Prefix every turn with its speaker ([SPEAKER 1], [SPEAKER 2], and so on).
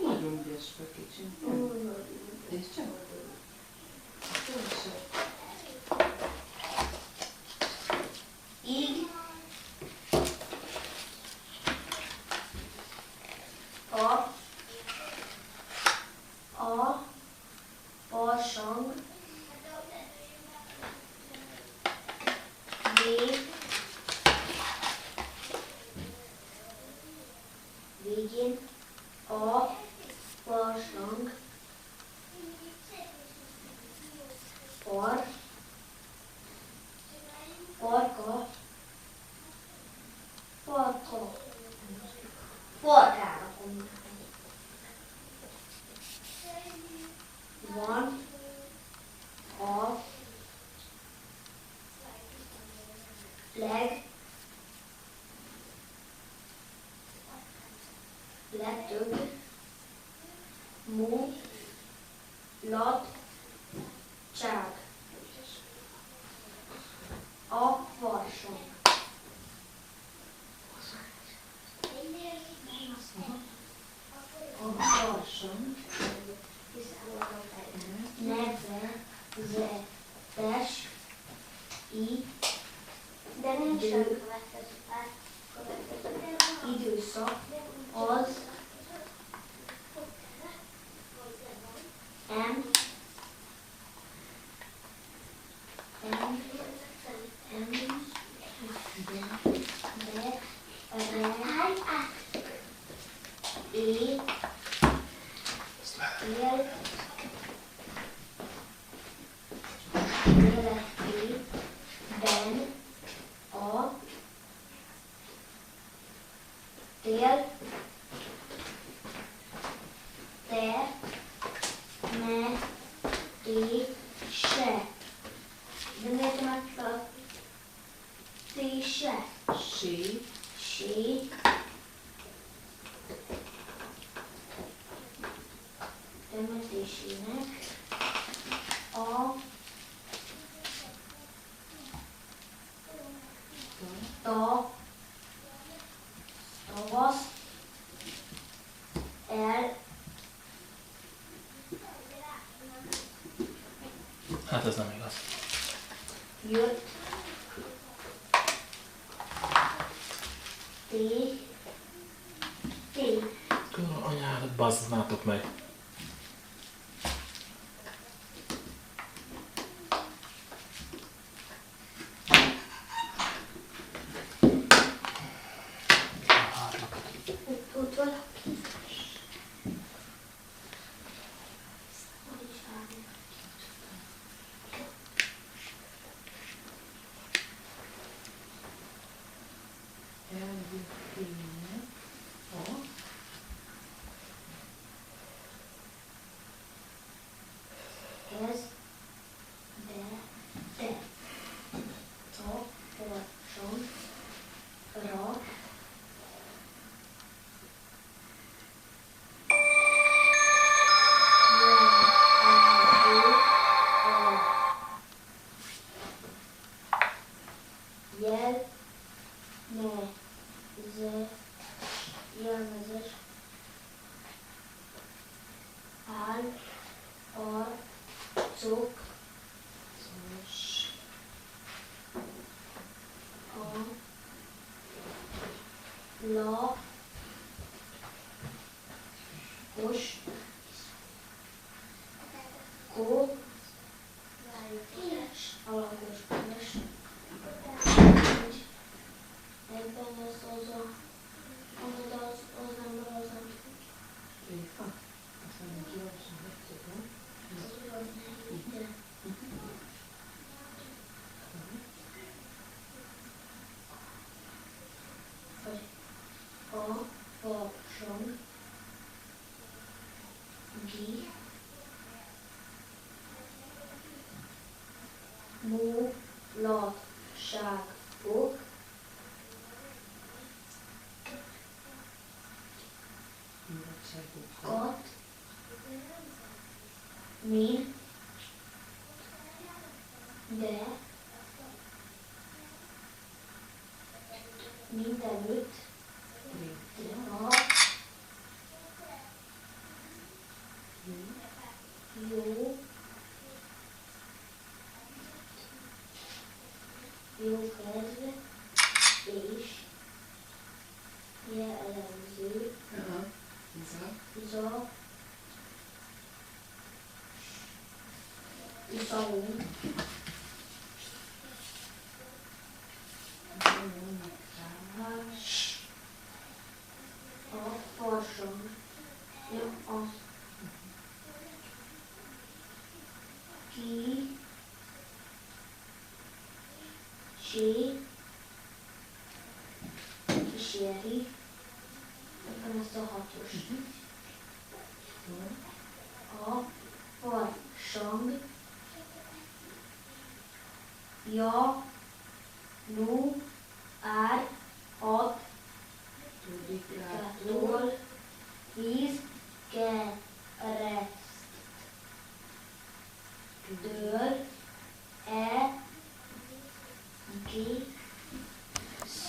[SPEAKER 1] Nagyon ügyes vagy kicsi. És csak?
[SPEAKER 2] Így. A farsang. Végén a farsang. Farka. Farkára kombinálni. Van a legtöbb mulatság. A farsang. A farsang nevezetes
[SPEAKER 3] De nincs sem következő pár.
[SPEAKER 2] időszak az életében a tél termelése. De miért megtartése? Temetésének a tavasz
[SPEAKER 4] Hát ez nem igaz.
[SPEAKER 2] jött
[SPEAKER 4] Anyádat bazznátok meg.
[SPEAKER 2] ott valaki. Ez de taporsonra jel Ne. Ze. Élvezet. Áll. Ar. Cok.
[SPEAKER 1] Szós.
[SPEAKER 2] A. La. Kos. Kó. Alagos köves. Egyben lesz az a, amit az ember az nem
[SPEAKER 1] Tréfa. Azt mondom, kiolvasom, hogy tudom.
[SPEAKER 2] ide. Vagy a farsang. Gi. Mulatságok.
[SPEAKER 1] Mulatságokat.
[SPEAKER 2] Kat. Min. De. Mindenütt. A. Jó. Jó kedv. És. Jellemző.
[SPEAKER 1] Aha. Za.
[SPEAKER 2] Izalom. A farsang. Nem az. Ki. Sé. Kíséri. Ebben ezt a hatos. A farsang. Ja. Nu. Ár.